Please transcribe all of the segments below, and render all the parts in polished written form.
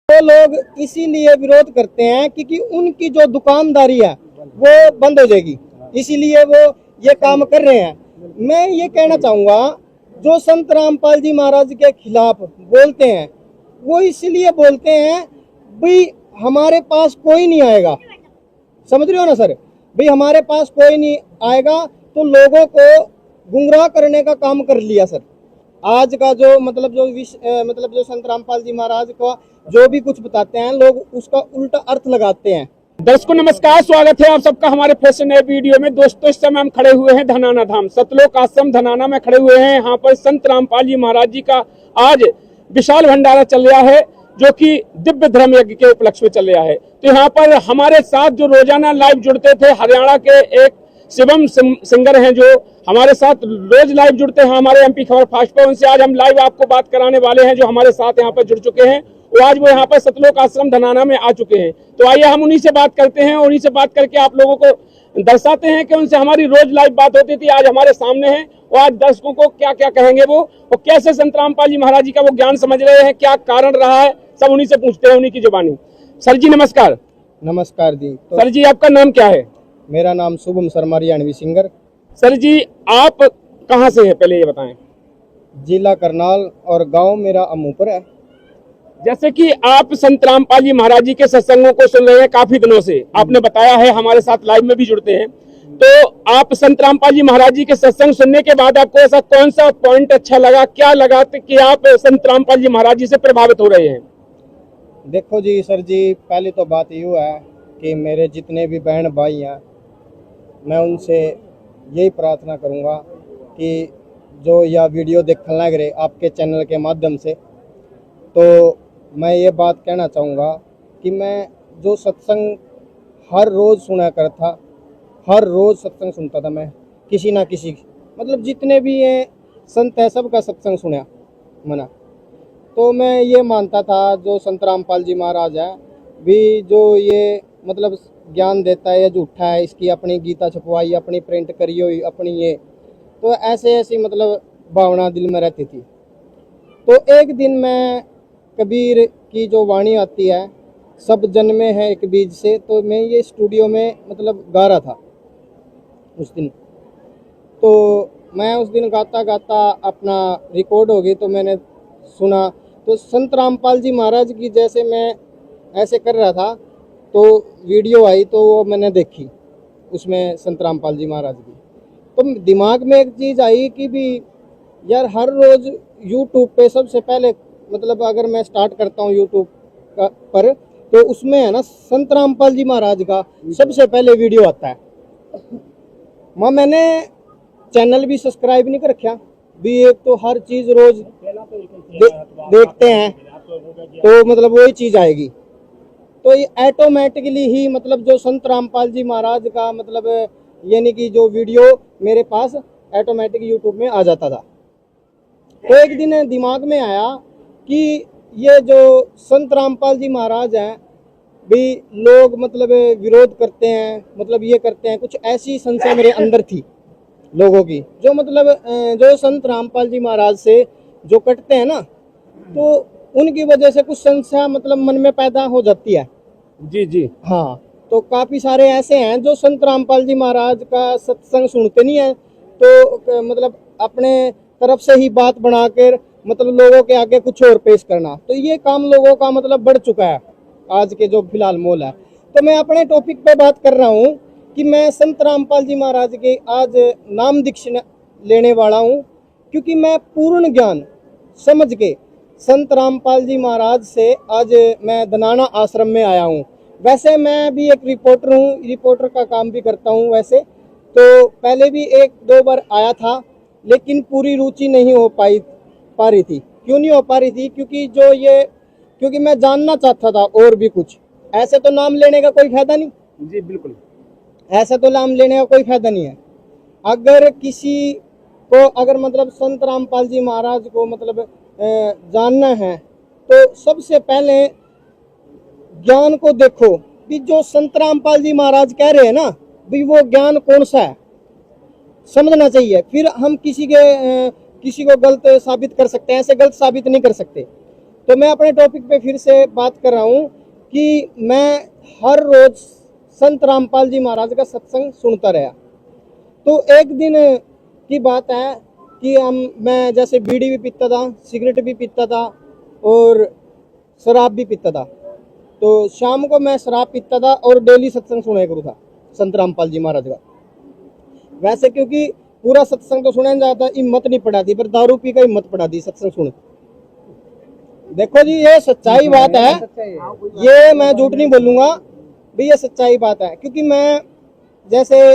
वो लोग इसीलिए विरोध करते हैं क्योंकि उनकी जो दुकानदारी है वो बंद हो जाएगी, इसीलिए वो ये काम कर रहे हैं। मैं ये कहना चाहूंगा, जो संत रामपाल जी महाराज के खिलाफ बोलते हैं वो इसलिए बोलते हैं भाई हमारे पास कोई नहीं आएगा, समझ रहे हो ना सर, भाई हमारे पास कोई नहीं आएगा, तो लोगों को गुमराह करने का काम कर लिया सर। आज का जो मतलब जो संत रामपाल जी महाराज का जो भी कुछ बताते हैं लोग उसका उल्टा अर्थ लगाते हैं। दर्शकों नमस्कार, स्वागत है आप सबका हमारे फिर से नए वीडियो में। दोस्तों इस समय हम खड़े हुए हैं धनाना धाम सतलोक आश्रम धनाना में खड़े हुए हैं। यहाँ पर संत रामपाल जी महाराज जी का आज विशाल भंडारा चल रहा है जो कि दिव्य धर्म यज्ञ के उपलक्ष्य में चल रहा है। तो यहाँ पर हमारे साथ जो रोजाना लाइव जुड़ते थे, हरियाणा के एक शिवम सिंगर हैं जो हमारे साथ रोज लाइव जुड़ते हैं हमारे एमपी खबर फास्ट पर, उनसे आज हम लाइव आपको बात कराने वाले हैं जो हमारे साथ यहाँ पर जुड़ चुके हैं। और आज वो यहाँ पर सतलोक आश्रम धनाना में आ चुके हैं। तो आइए हम उन्हीं से बात करते हैं और उन्हीं से बात करके आप लोगों को दर्शाते हैं कि उनसे हमारी रोज लाइव बात होती थी, आज हमारे सामने है और आज दर्शकों को क्या क्या कहेंगे वो, और कैसे संत रामपाल जी महाराज जी का वो ज्ञान समझ रहे हैं, क्या कारण रहा है, सब उन्हीं से पूछते हैं, उन्हीं की जुबानी। सर जी नमस्कार। नमस्कार जी। तो सर जी आपका नाम क्या है? मेरा नाम शुभम शर्मा हरियाणवी सिंगर। सर जी आप कहाँ से हैं पहले ये बताएं? जिला करनाल और गांव मेरा अमूपुर है। जैसे कि आप संत रामपाल जी महाराज जी के सत्संगों को सुन रहे हैं काफी दिनों से, आपने बताया है हमारे साथ लाइव में भी जुड़ते हैं, तो आप संत रामपाल जी महाराज जी के सत्संग सुनने के बाद आपको ऐसा कौन सा पॉइंट अच्छा लगा, क्या लगा कि आप संत रामपाल जी महाराज जी से प्रभावित हो रहे हैं? देखो जी सर जी, पहली तो बात यूँ है कि मेरे जितने भी बहन भाई हैं मैं उनसे यही प्रार्थना करूँगा कि जो यह वीडियो देखने लग रहे आपके चैनल के माध्यम से, तो मैं ये बात कहना चाहूँगा कि मैं जो सत्संग हर रोज़ सुना कर था, हर रोज़ सत्संग सुनता था मैं, किसी ना किसी मतलब जितने भी ये संत है सबका सत्संग सुना मना। तो मैं ये मानता था जो संत रामपाल जी महाराज है भी जो ये मतलब ज्ञान देता है ये झूठा है, इसकी अपनी गीता छपवाई, अपनी प्रिंट करी हुई अपनी ये, तो ऐसी मतलब भावना दिल में रहती थी। तो एक दिन मैं कबीर की जो वाणी आती है, सब जन्मे हैं एक बीज से, तो मैं ये स्टूडियो में मतलब गा रहा था उस दिन। तो मैं उस दिन गाता गाता अपना रिकॉर्ड हो गई, तो मैंने सुना तो संत रामपाल जी महाराज की जैसे मैं ऐसे कर रहा था तो वीडियो आई, तो वो मैंने देखी उसमें संत रामपाल जी महाराज की। तो दिमाग में एक चीज़ आई कि भी यार हर रोज़ यूट्यूब पे सबसे पहले मतलब अगर मैं स्टार्ट करता हूँ यूट्यूब पर, तो उसमें है ना संत रामपाल जी महाराज का सबसे पहले वीडियो आता है। मैंने चैनल भी सब्सक्राइब नहीं कर रखा भी, एक तो हर चीज़ रोज़ देखते हैं तो मतलब वही चीज़ आएगी, तो ये ऑटोमेटिकली ही मतलब जो संत रामपाल जी महाराज का मतलब यानी कि जो वीडियो मेरे पास ऑटोमेटिक यूट्यूब में आ जाता था। तो एक दिन दिमाग में आया कि ये जो संत रामपाल जी महाराज हैं भी लोग मतलब विरोध करते हैं, मतलब ये करते हैं, कुछ ऐसी संशय मेरे अंदर थी लोगों की जो मतलब जो संत रामपाल जी महाराज से जो कटते हैं ना, तो उनकी वजह से कुछ संशय मतलब मन में पैदा हो जाती है। जी जी हाँ, तो काफ़ी सारे ऐसे हैं जो संत रामपाल जी महाराज का सत्संग सुनते नहीं है, तो मतलब अपने तरफ से ही बात बनाकर मतलब लोगों के आगे कुछ और पेश करना, तो ये काम लोगों का मतलब बढ़ चुका है आज के जो फिलहाल मोल है। तो मैं अपने टॉपिक पे बात कर रहा हूँ कि मैं संत रामपाल जी महाराज के आज नाम दीक्षा लेने वाला हूँ, क्योंकि मैं पूर्ण ज्ञान समझ के संत रामपाल जी महाराज से आज मैं धनाना आश्रम में आया हूँ। वैसे मैं भी एक रिपोर्टर हूँ, रिपोर्टर का काम भी करता हूँ वैसे, तो पहले भी एक दो बार आया था लेकिन पूरी रुचि नहीं हो पा रही थी। क्यों नहीं हो पा रही थी? क्योंकि मैं जानना चाहता था और भी कुछ। ऐसे तो नाम लेने का कोई फायदा नहीं। जी बिल्कुल, ऐसा तो नाम लेने का कोई फायदा नहीं है। अगर किसी को अगर मतलब संत रामपाल जी महाराज को मतलब जानना है तो सबसे पहले ज्ञान को देखो भी जो संत रामपाल जी महाराज कह रहे हैं ना भी वो ज्ञान कौन सा है, समझना चाहिए। फिर हम किसी को गलत साबित कर सकते हैं, ऐसे गलत साबित नहीं कर सकते। तो मैं अपने टॉपिक पे फिर से बात कर रहा हूँ कि मैं हर रोज संत रामपाल जी महाराज का सत्संग सुनता रहा। तो एक दिन की बात है कि मैं जैसे बीड़ी भी पीता था, सिगरेट भी पीता था और शराब भी पीता था। तो शाम को मैं शराब पीता था और डेली सत्संग सुना करूँ था संत रामपाल जी महाराज का। वैसे क्योंकि पूरा सत्संग तो सुना नहीं जाता, हिम्मत नहीं पड़ा थी, पर दारू पी का हिम्मत पड़ा दी सत्संग सुन। देखो जी, ये सच्चाई बात है, ये मैं झूठ नहीं बोलूंगा भी, ये सच्चाई बात है। क्योंकि मैं जैसे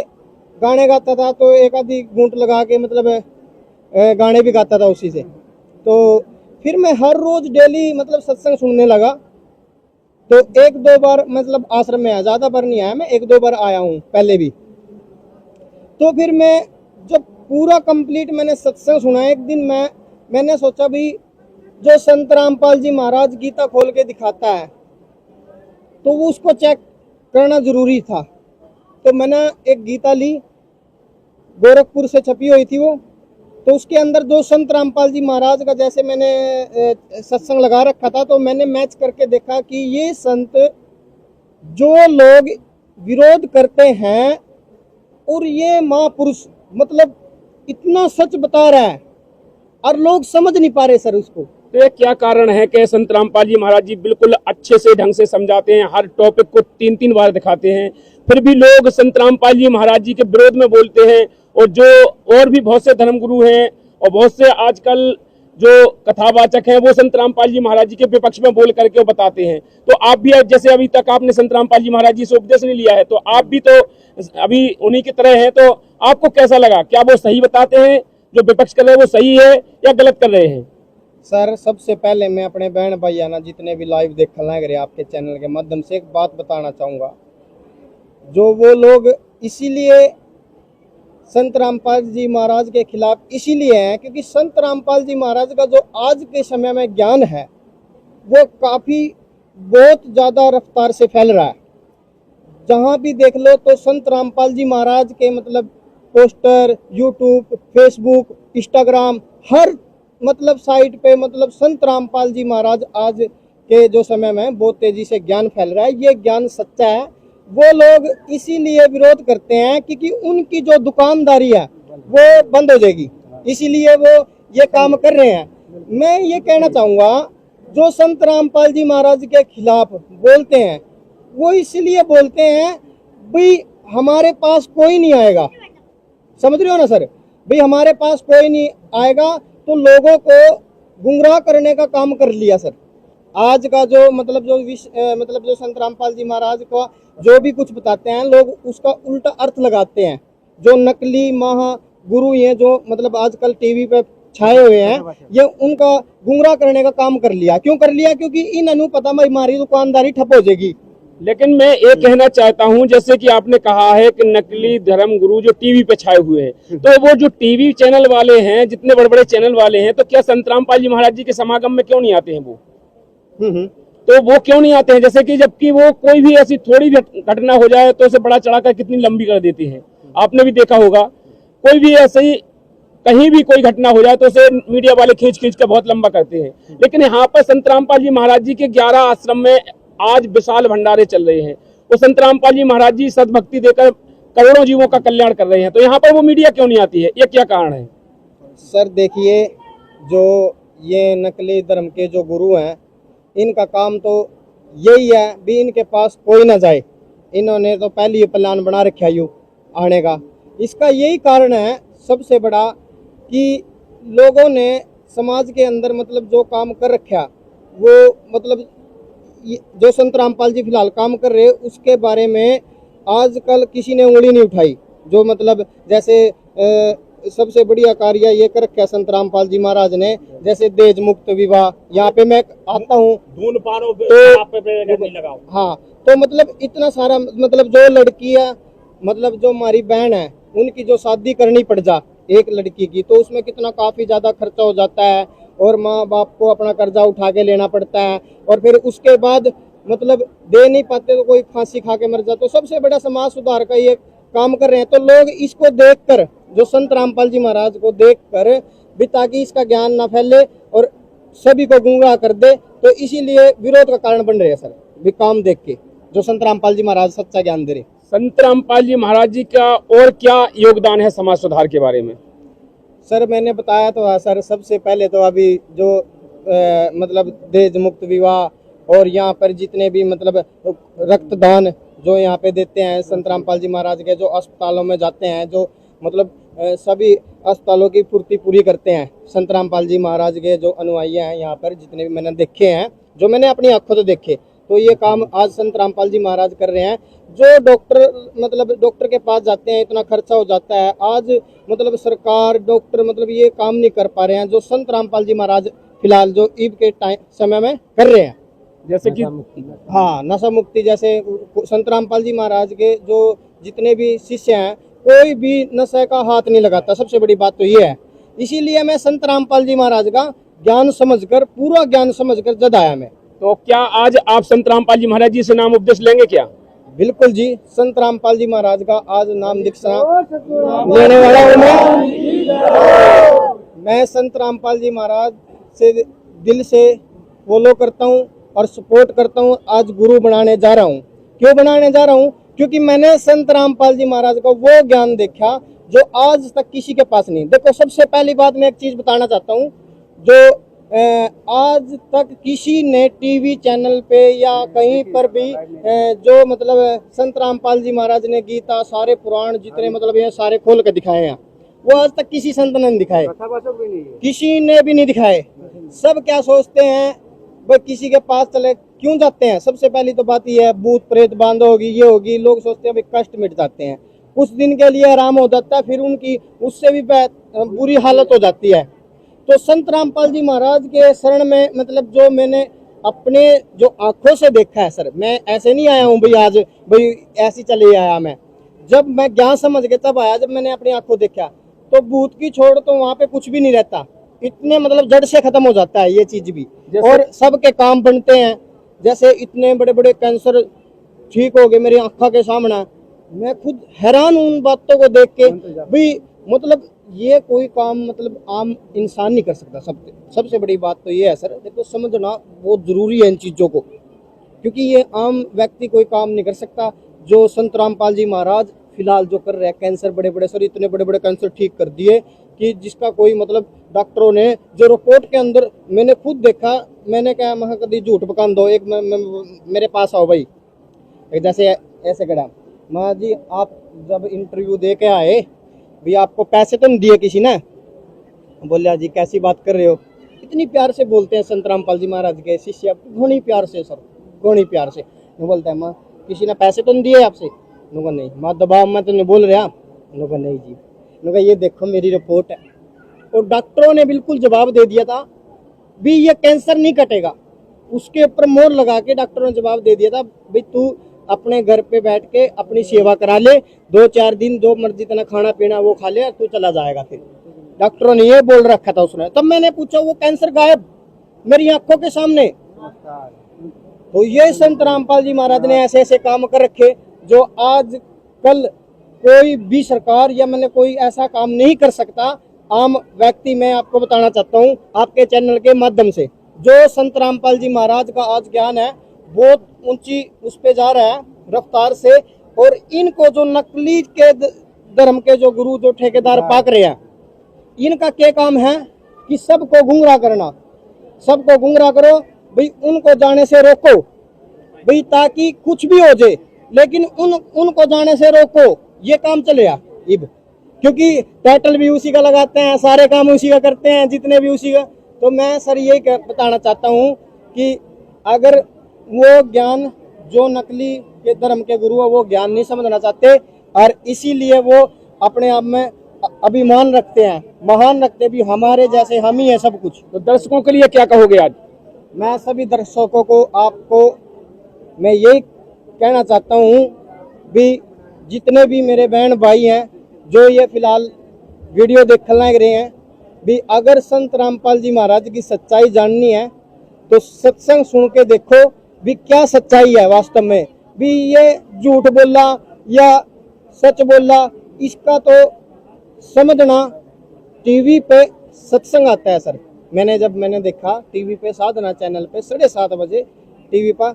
गाने गाता था तो एक आधी घूंट लगा के मतलब गाने भी गाता था उसी से। तो फिर मैं हर रोज डेली मतलब सत्संग सुनने लगा। तो एक दो बार मतलब आश्रम में आया, ज्यादा बार नहीं आया, मैं एक दो बार आया हूँ पहले भी। तो फिर मैं जब पूरा कंप्लीट मैंने सत्संग सुना, एक दिन मैंने सोचा भी जो संत रामपाल जी महाराज गीता खोल के दिखाता है तो वो उसको चेक करना जरूरी था। तो मैंने एक गीता ली, गोरखपुर से छपी हुई थी वो। तो उसके अंदर जो संत रामपाल जी महाराज का जैसे मैंने सत्संग लगा रखा था, तो मैंने मैच करके देखा कि ये संत जो लोग विरोध करते हैं और ये महापुरुष मतलब इतना सच बता रहा है और लोग समझ नहीं पा रहे सर उसको। तो ये क्या कारण है कि संत रामपाल जी महाराज जी बिल्कुल अच्छे से ढंग से समझाते हैं, हर टॉपिक को 3-3 बार दिखाते हैं, फिर भी लोग संत रामपाल जी महाराज जी के विरोध में बोलते हैं। और जो और भी बहुत से धर्मगुरु हैं और बहुत से आजकल जो कथावाचक हैं वो संत रामपाल जी महाराज जी के विपक्ष में बोल करके वो बताते हैं। तो आप भी जैसे अभी तक आपने संत रामपाल जी महाराज जी से उपदेश नहीं लिया है, तो आप भी तो अभी उन्हीं की तरह हैं, तो आपको कैसा लगा? क्या वो सही बताते हैं, जो विपक्ष कर रहे हैं वो सही है या गलत कर रहे हैं? सर सबसे पहले मैं अपने बहन भाई ना जितने भी लाइव देखने लग रहे आपके चैनल के माध्यम से एक बात बताना चाहूँगा। जो वो लोग इसीलिए संत रामपाल जी महाराज के खिलाफ इसीलिए हैं क्योंकि संत रामपाल जी महाराज का जो आज के समय में ज्ञान है वो काफ़ी बहुत ज़्यादा रफ्तार से फैल रहा है। जहाँ भी देख लो तो संत रामपाल जी महाराज के मतलब पोस्टर, यूट्यूब, फेसबुक, इंस्टाग्राम, हर मतलब साइट पे मतलब संत रामपाल जी महाराज आज के जो समय में बहुत तेजी से ज्ञान फैल रहा है। ये ज्ञान सच्चा है। वो लोग इसीलिए विरोध करते हैं क्योंकि उनकी जो दुकानदारी है वो बंद हो जाएगी, इसीलिए वो ये काम कर रहे हैं। मैं ये कहना चाहूँगा जो संत रामपाल जी महाराज के खिलाफ बोलते हैं वो इसलिए बोलते हैं भाई हमारे पास कोई नहीं आएगा, समझ रहे हो ना सर, भाई हमारे पास कोई नहीं आएगा। तो लोगों को गुमराह करने का काम कर लिया सर। आज का जो मतलब जो संत रामपाल जी महाराज को जो भी कुछ बताते हैं लोग उसका उल्टा अर्थ लगाते हैं। जो नकली महागुरु हैं जो मतलब आजकल टीवी पे छाए हुए हैं, ये उनका गुमराह करने का काम कर लिया। क्यों कर लिया? क्योंकि इन्होंने पता भाई हमारी दुकानदारी ठप हो जाएगी। लेकिन मैं ये कहना चाहता हूं, जैसे कि आपने कहा है कि नकली धर्म गुरु जो टीवी पे छाए हुए हैं, तो वो जो टीवी चैनल वाले हैं, जितने बड़े बड़े चैनल वाले हैं, तो क्या संत रामपाल जी महाराज जी के समागम में क्यों नहीं आते हैं वो? तो वो क्यों नहीं आते हैं? जैसे कि जबकि वो कोई भी ऐसी थोड़ी भी घटना हो जाए तो उसे बड़ा चढ़ाकर कितनी लंबी कर देते हैं। आपने भी देखा होगा, कोई भी ऐसे ही कहीं भी कोई घटना हो जाए तो उसे मीडिया वाले खींच खींच कर बहुत लंबा करते हैं। लेकिन यहाँ पर संत रामपाल जी महाराज जी के 11 आश्रम में आज विशाल भंडारे चल रहे हैं। वो संत रामपाल जी महाराज जी सद्भक्ति देकर करोड़ों जीवों का कल्याण कर रहे हैं, तो यहाँ पर वो मीडिया क्यों नहीं आती है? ये क्या कारण है? सर देखिए, जो ये नकली धर्म के जो गुरु हैं इनका काम तो यही है भी इनके पास कोई ना जाए। इन्होंने तो पहले ही प्लान बना रखा है आने का। इसका यही कारण है सबसे बड़ा कि लोगों ने समाज के अंदर मतलब जो काम कर रखा वो मतलब जो संत रामपाल जी फिलहाल काम कर रहे उसके बारे में आजकल किसी ने उंगली नहीं उठाई। जो मतलब जैसे सबसे बढ़िया कार्य ये कर रखा संत रामपाल जी महाराज ने, जैसे दहेज मुक्त विवाह। यहाँ पे मैं आता हूँ तो हाँ, तो मतलब इतना सारा मतलब जो लड़कियाँ मतलब जो हमारी बहन है उनकी जो शादी करनी पड़ जा एक लड़की की, तो उसमें कितना काफी ज्यादा खर्चा हो जाता है और माँ बाप को अपना कर्जा उठा के लेना पड़ता है और फिर उसके बाद मतलब दे नहीं पाते तो कोई फांसी खा के मर जाता। तो सबसे बड़ा समाज सुधार का ये काम कर रहे हैं। तो लोग इसको देखकर, जो संत रामपाल जी महाराज को देखकर भी, ताकि इसका ज्ञान ना फैले और सभी को गुमराह कर दे, तो इसीलिए विरोध का कारण बन रहे हैं सर, भी काम देख के जो संत रामपाल जी महाराज सच्चा ज्ञान दे रहे। संत रामपाल जी महाराज जी का और क्या योगदान है समाज सुधार के बारे में? सर मैंने बताया तो सर, सबसे पहले तो अभी जो मतलब दहेज मुक्त विवाह और यहाँ पर जितने भी मतलब रक्तदान जो यहाँ पे देते हैं संत रामपाल जी महाराज के, जो अस्पतालों में जाते हैं, जो मतलब सभी अस्पतालों की पूर्ति पूरी करते हैं संत रामपाल जी महाराज के जो अनुयायी हैं यहाँ पर जितने भी मैंने देखे हैं, जो मैंने अपनी आंखों से देखे, तो ये काम आज संत रामपाल जी महाराज कर रहे हैं। जो डॉक्टर के पास जाते हैं इतना खर्चा हो जाता है, आज मतलब सरकार डॉक्टर मतलब ये काम नहीं कर पा रहे हैं जो संत रामपाल जी महाराज फिलहाल जो ईद के समय में कर रहे हैं। जैसे कि हाँ, नशा मुक्ति, जैसे संत रामपाल जी महाराज के जो जितने भी शिष्य हैं कोई भी नशे का हाथ नहीं लगाता, सबसे बड़ी बात तो ये है। इसीलिए मैं संत रामपाल जी महाराज का ज्ञान समझकर, पूरा ज्ञान समझकर जद आया मैं। तो क्या आज आप संत रामपाल जी महाराज जी से नाम उपदेश लेंगे क्या? बिल्कुल जी, संत रामपाल जी महाराज का आज नाम दीक्षा लेने वाला हूँ मैं संत रामपाल जी महाराज से दिल से फॉलो करता हूँ और सपोर्ट करता हूँ। आज गुरु बनाने जा रहा हूँ। क्यों बनाने जा रहा हूँ? क्योंकि मैंने संत रामपाल जी महाराज का वो ज्ञान देखा जो आज तक किसी के पास नहीं। देखो, सबसे पहली बात मैं एक चीज बताना चाहता हूँ, जो आज तक किसी ने टीवी चैनल पे या कहीं पर भी जो मतलब संत रामपाल जी महाराज ने गीता, सारे पुराण जितने मतलब ये सारे खोल के दिखाए हैं, वो आज तक किसी संत ने नहीं दिखाए, किसी ने भी नहीं दिखाए। सब क्या सोचते हैं, भाई किसी के पास चले क्यों जाते हैं? सबसे पहली तो बात यह है, भूत प्रेत बांध होगी, ये होगी, लोग सोचते हैं भाई कष्ट मिट जाते हैं, कुछ दिन के लिए आराम हो जाता है, फिर उनकी उससे भी बुरी हालत हो जाती है। तो संत रामपाल जी महाराज के शरण में मतलब जो मैंने अपने जो आंखों से देखा है सर, मैं ऐसे नहीं आया हूँ भाई आज भाई ऐसी चले आया मैं, जब मैं ज्ञान समझ के तब आया, जब मैंने अपनी आंखों देखा तो भूत की छोड़ तो वहाँ पे कुछ भी नहीं रहता, इतने मतलब जड़ से खत्म हो जाता है ये चीज भी, और सबके काम बनते हैं। जैसे इतने बड़े बड़े कैंसर ठीक हो गए मेरी आंखों के सामने, मैं खुद हैरान हूँ उन बातों को देख के भाई, मतलब ये कोई काम मतलब आम इंसान नहीं कर सकता। सबसे बड़ी बात तो ये है सर, देखो समझना बहुत जरूरी है इन चीजों को, क्योंकि ये आम व्यक्ति कोई काम नहीं कर सकता जो संत रामपाल जी महाराज फिलहाल जो कर रहे हैं। कैंसर बड़े बड़े सर, इतने बड़े बड़े कैंसर ठीक कर दिए कि जिसका कोई मतलब डॉक्टरों ने जो रिपोर्ट के अंदर मैंने खुद देखा, मैंने कहा मैं कभी झूठ बकान दो, एक मेरे पास आओ भाई, एक जैसे ऐसे कड़ा माँ जी, आप जब इंटरव्यू दे के आए भैया आपको पैसे तो नहीं दिए किसी ने? बोलिया जी कैसी बात कर रहे हो, इतनी प्यार से बोलते हैं संत रामपाल जी महाराज के शिष्य, घोड़ी प्यार से सर, घोड़ी प्यार से बोलता है माँ किसी ने पैसे तो नहीं दिए आपसे? नुका नहीं। माँ दबाव में तो नहीं बोल रहा? नुका नहीं जी। नुका ये देखो मेरी रिपोर्ट है, और डॉक्टरों ने बिल्कुल जवाब दे दिया था भी ये कैंसर नहीं कटेगा, उसके ऊपर मोहर लगा के डॉक्टरों ने जवाब दे दिया था भाई तू अपने घर पे बैठ के अपनी सेवा करा ले, 2-4 दिन जो मर्जी तना खाना पीना वो खा ले, तू चला जाएगा। फिर डॉक्टरों ने ये बोल रखा था उसने। तब मैंने पूछा वो कैंसर गायब मेरी आंखों के सामने। तो ये संत रामपाल जी महाराज ने ऐसे ऐसे काम कर रखे जो आज कल कोई भी सरकार या मैंने कोई ऐसा काम नहीं कर सकता। आम व्यक्ति मैं आपको बताना चाहता हूँ आपके चैनल के माध्यम से, जो संत रामपाल जी महाराज का आज ज्ञान है बहुत ऊंची उस पे जा रहा है रफ्तार से, और इनको जो नकली के धर्म के जो गुरु जो ठेकेदार पाक रहे हैं, इनका क्या काम है कि सबको गुमराह करना, सबको गुमराह करो भाई, उनको जाने से रोको भाई, ताकि कुछ भी हो जाए लेकिन उनको जाने से रोको, ये काम चलेगा इब, क्योंकि टाइटल भी उसी का लगाते हैं, सारे काम उसी का करते हैं, जितने भी उसी का। तो मैं सर यही बताना चाहता हूँ कि अगर वो ज्ञान जो नकली के धर्म के गुरु है वो ज्ञान नहीं समझना चाहते, और इसीलिए वो अपने आप में अभिमान रखते हैं, महान रखते भी, हमारे जैसे हम ही है सब कुछ। तो दर्शकों के लिए क्या कहोगे आज? मैं सभी दर्शकों को आपको मैं यही कहना चाहता हूँ भी जितने भी मेरे बहन भाई हैं जो ये फिलहाल वीडियो देखने लग रहे हैं भी, अगर संत रामपाल जी महाराज की सच्चाई जाननी है तो सत्संग सुन के देखो भी क्या सच्चाई है वास्तव में भी। ये झूठ बोला या सच बोला इसका तो समझना, टीवी पे सत्संग आता है सर, मैंने देखा टीवी पे साधना चैनल पे 7:30 बजे टीवी पर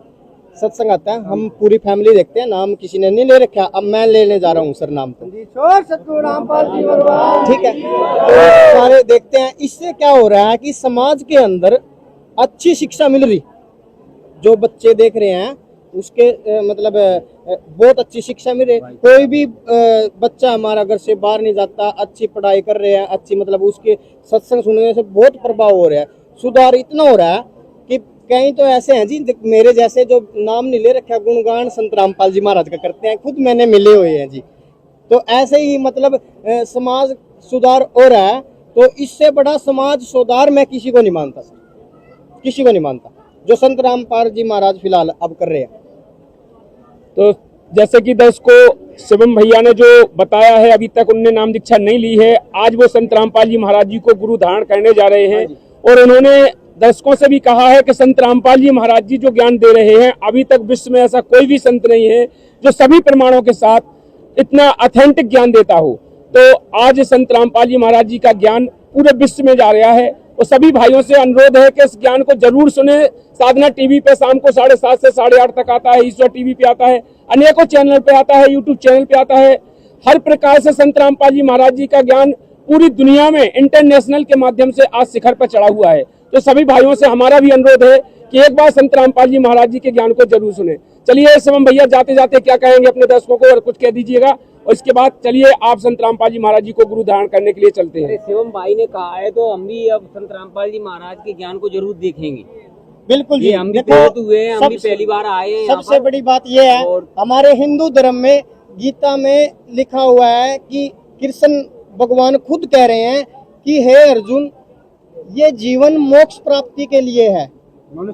सत्संग आता है, हम पूरी फैमिली देखते हैं। नाम किसी ने नहीं ले रखा, अब मैं लेने जा रहा हूँ सर नाम तो, ठीक है। तो सारे देखते हैं। इससे क्या हो रहा है कि समाज के अंदर अच्छी शिक्षा मिल रही, जो बच्चे देख रहे हैं उसके मतलब बहुत अच्छी शिक्षा मिल रही। कोई भी बच्चा हमारा घर से बाहर नहीं जाता, अच्छी पढ़ाई कर रहे हैं, अच्छी मतलब उसके सत्संग सुनने से बहुत प्रभाव हो रहा है, सुधार इतना हो रहा है कि कई तो ऐसे हैं जी मेरे जैसे जो नाम नहीं ले रखा, गुणगान संत रामपाल जी महाराज का करते हैं, खुद मैंने मिले हुए हैं जी। तो ऐसे ही मतलब समाज सुधार हो रहा है। तो इससे बड़ा समाज सुधार मैं किसी को नहीं मानता सर, किसी को नहीं मानता जो संत रामपाल जी महाराज फिलहाल अब कर रहे हैं। तो जैसे कि दर्शकों शिवम भैया ने जो बताया है, अभी तक उनने नाम दीक्षा नहीं ली है, आज वो संत रामपाल जी महाराज जी को गुरु धारण करने जा रहे हैं। और उन्होंने दर्शकों से भी कहा है कि संत रामपाल जी महाराज जी जो ज्ञान दे रहे हैं, अभी तक विश्व में ऐसा कोई भी संत नहीं है जो सभी प्रमाणों के साथ इतना ऑथेंटिक ज्ञान देता हो। तो आज संत रामपाल जी महाराज जी का ज्ञान पूरे विश्व में जा रहा है और सभी भाइयों से अनुरोध है कि इस ज्ञान को जरूर सुने। साधना टीवी पे शाम को 7:30 से 8:30 तक आता है, ईश्वर टीवी पे आता है, अनेकों चैनल पे आता है, यूट्यूब चैनल पे आता है। हर प्रकार से संत रामपाल जी महाराज जी का ज्ञान पूरी दुनिया में इंटरनेशनल के माध्यम से आज शिखर पर चढ़ा हुआ है। तो सभी भाइयों से हमारा भी अनुरोध है कि एक बार संत रामपाल जी महाराज जी के ज्ञान को जरूर सुने। चलिए शिवम भैया जाते जाते क्या कहेंगे अपने दर्शकों को और कुछ कह दीजिएगा, और इसके बाद चलिए आप संत रामपाल जी महाराज जी को गुरु धारण करने के लिए चलते हैं। शिवम भाई ने कहा है तो हम भी अब संत रामपाल जी महाराज के ज्ञान को जरूर देखेंगे। बिल्कुल जी, हम भी प्रेरित हुए हैं, हम भी पहली बार आए हैं। सबसे बड़ी बात यह है हमारे हिंदू धर्म में गीता में लिखा हुआ है कि कृष्ण भगवान खुद कह रहे हैं कि हे अर्जुन, ये जीवन मोक्ष प्राप्ति के लिए है।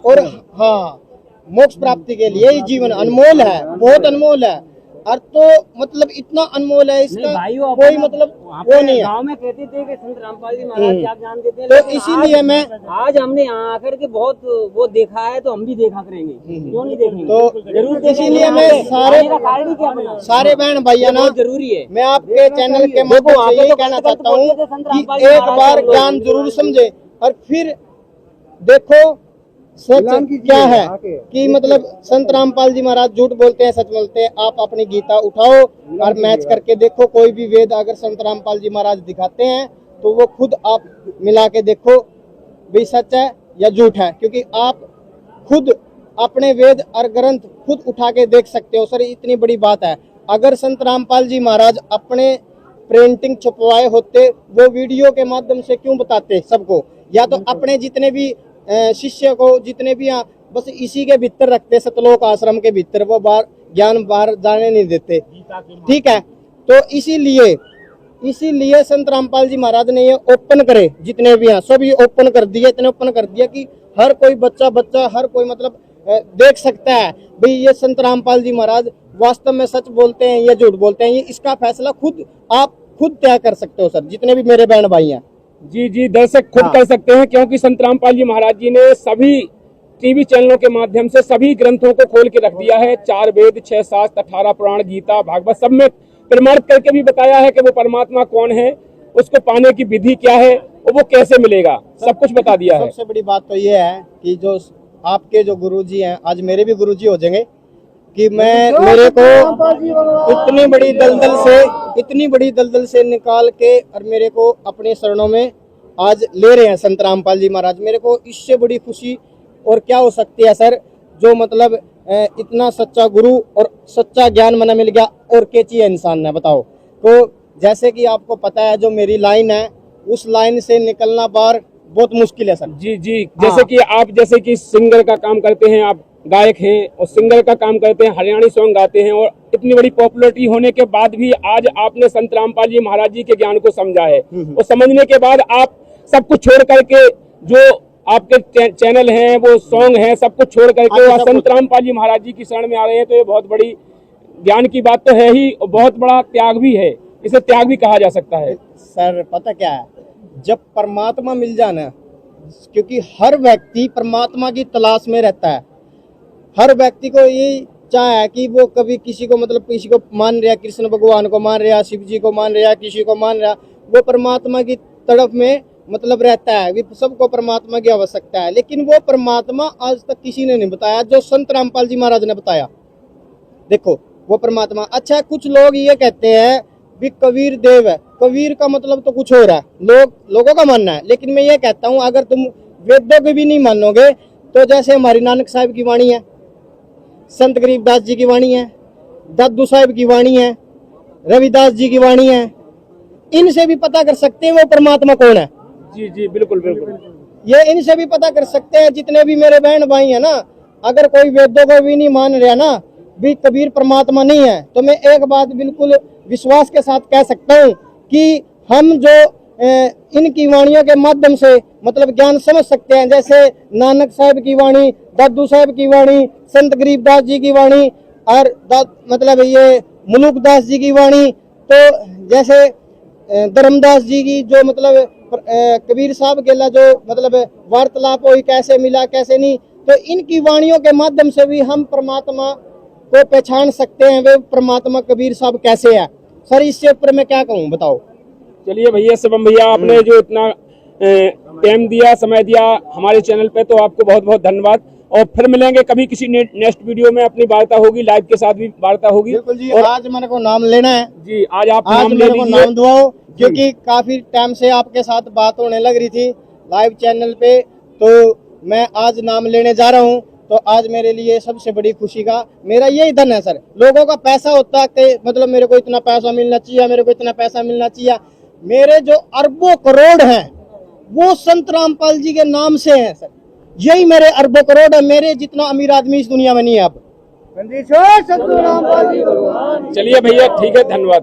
और हाँ, मोक्ष प्राप्ति के लिए ये जीवन अनमोल है, बहुत अनमोल है। और तो मतलब इतना अनमोल है इसका कोई मतलब वो नहीं है। गांव में कहते थे कि संत रामपाल जी महाराज क्या ज्ञान देते हैं, तो इसीलिए मैं आज हमने यहाँ आकर के बहुत वो देखा है, तो हम भी देखा करेंगे, क्यों नहीं देखेंगे। तो जरूर इसीलिए मैं सारे बहन भैया ना जरूरी है। मैं आपके चैनल के माध्यम से यही कहना चाहता हूँ कि एक बार ज्ञान जरूर समझे और फिर देखो सच क्या है कि मतलब संत रामपाल जी महाराज झूठ बोलते हैं, सच बोलते हैं। आप अपनी गीता उठाओ और मैच करके देखो, कोई भी वेद अगर संत रामपाल जी महाराज दिखाते हैं तो वो खुद आप मिला के देखो भी सच है या झूठ है, क्योंकि आप खुद अपने वेद और ग्रंथ खुद उठा के देख सकते हो। सर इतनी बड़ी बात है, अगर संत रामपाल जी महाराज अपने प्रिंटिंग छपवाए होते वो वीडियो के माध्यम से क्यों बताते सबको, या तो अपने जितने भी शिष्य को जितने भी बस इसी के भीतर रखते, सतलोक आश्रम के भीतर, वो बाहर ज्ञान बाहर जाने नहीं देते, ठीक है। तो इसीलिए संत रामपाल जी महाराज ने ये ओपन करे, जितने भी हैं सभी ओपन कर दिए, इतने ओपन कर दिया कि हर कोई बच्चा हर कोई मतलब देख सकता है भाई ये संत रामपाल जी महाराज वास्तव में सच बोलते हैं या झूठ बोलते हैं। ये इसका फैसला खुद आप खुद तय कर सकते हो सर, जितने भी मेरे बहन भाई हैं। जी जी, दर्शक खुद कर सकते हैं, क्योंकि संत रामपाल जी महाराज जी ने सभी टीवी चैनलों के माध्यम से सभी ग्रंथों को खोल के रख दिया है। 4 वेद, 6 शास्त्र, 18 पुराण, गीता, भागवत, सब में प्रमाणित करके भी बताया है कि वो परमात्मा कौन है, उसको पाने की विधि क्या है और वो कैसे मिलेगा, सब कुछ बता दिया है। सबसे बड़ी बात तो ये है कि जो आपके जो गुरुजी हैं, आज मेरे भी गुरुजी हो जाएंगे, कि मेरे को इतनी बड़ी दलदल से निकाल के और मेरे को अपने शरणों में आज ले रहे हैं संत रामपाल जी महाराज। मेरे को इससे बड़ी खुशी और क्या हो सकती है सर, जो मतलब इतना सच्चा गुरु और सच्चा ज्ञान मना मिल गया और क्या चाहिए इंसान ने, बताओ। तो जैसे कि आपको पता है जो मेरी लाइन है, उस लाइन से निकलना बार बहुत मुश्किल है सर। जी जी, जैसे कि आप जैसे कि सिंगर का काम करते हैं, आप गायक हैं और सिंगर का काम करते हैं, हरियाणी सॉन्ग गाते हैं, और इतनी बड़ी पॉपुलैरिटी होने के बाद भी आज आपने संत रामपाल जी महाराज जी के ज्ञान को समझा है, और समझने के बाद आप सब कुछ छोड़ करके जो आपके चैनल हैं, वो सॉन्ग हैं, सब कुछ छोड़ करके संत रामपाल जी महाराज जी की शरण में आ रहे हैं। तो ये बहुत बड़ी ज्ञान की बात तो है ही, और बहुत बड़ा त्याग भी है, इसे त्याग भी कहा जा सकता है। सर पता क्या है, जब परमात्मा मिल जाना, क्योंकि हर व्यक्ति परमात्मा की तलाश में रहता है, हर व्यक्ति को ये चाह है कि वो कभी किसी को मतलब किसी को मान रहा, कृष्ण भगवान को मान रहा, शिव जी को मान रहा, किसी को मान रहा, वो परमात्मा की तरफ में मतलब रहता है, भी सबको परमात्मा की आवश्यकता है, लेकिन वो परमात्मा आज तक किसी ने नहीं बताया जो संत रामपाल जी महाराज ने बताया। देखो वो परमात्मा। अच्छा, कुछ लोग ये कहते हैं भी कबीर देव है, कबीर का मतलब तो कुछ और है, लोगों का मानना है। लेकिन मैं ये कहता हूँ अगर तुम वेदों को भी नहीं मानोगे तो जैसे हमारी नानक साहिब की वाणी है, संत गरीबदास जी की वाणी है, दादू साहिब की वाणी है, रविदास जी की वाणी है, इनसे भी पता कर सकते हैं वो परमात्मा कौन है। जी जी बिल्कुल बिल्कुल। ये इनसे भी पता कर सकते हैं। जितने भी मेरे बहन भाई हैं ना, अगर कोई वेदों को भी नहीं मान रहा ना भी कबीर परमात्मा नहीं है, तो मैं एक बात बिल्कुल विश्वास के साथ कह सकता हूँ कि हम जो इनकी वाणियों के माध्यम से मतलब ज्ञान समझ सकते हैं, जैसे नानक साहिब की वाणी, दादू साहिब की वाणी, संत गरीबदास जी की वाणी और मतलब ये मनुकदास जी की वाणी, तो जैसे धर्मदास जी की जो मतलब कबीर साहब के जो मतलब वार्तालाप हुई, कैसे मिला कैसे नहीं, तो इनकी वाणियों के माध्यम से भी हम परमात्मा को पहचान सकते हैं वे परमात्मा कबीर साहब कैसे है। सर इससे ऊपर मैं क्या कहूँ बताओ। चलिए भैया, शिवम भैया आपने जो इतना टाइम दिया, समय दिया हमारे चैनल पे, तो आपको बहुत बहुत धन्यवाद। और फिर मिलेंगे कभी किसी नेक्स्ट वीडियो में, अपनी वार्ता होगी, लाइव के साथ भी वार्ता होगी। बिल्कुल जी। और आज मेरे को नाम लेना है जी, आज आप आज नाम ले मेरे को लीजिए। नाम दुआओ, क्योंकि काफी टाइम से आपके साथ बात होने लग रही थी लाइव चैनल पे, तो मैं आज नाम लेने जा रहा हूँ। तो आज मेरे लिए सबसे बड़ी खुशी का मेरा यही धन है सर। लोगों का पैसा होता है कि मतलब मेरे को इतना पैसा मिलना चाहिए, मेरे को इतना पैसा मिलना चाहिए। मेरे जो अरबों करोड़ हैं वो संत रामपाल जी के नाम से हैं सर। यही मेरे अरबों करोड़ है। मेरे जितना अमीर आदमी इस दुनिया में नहीं है अब। चलिए भैया, ठीक है, धन्यवाद।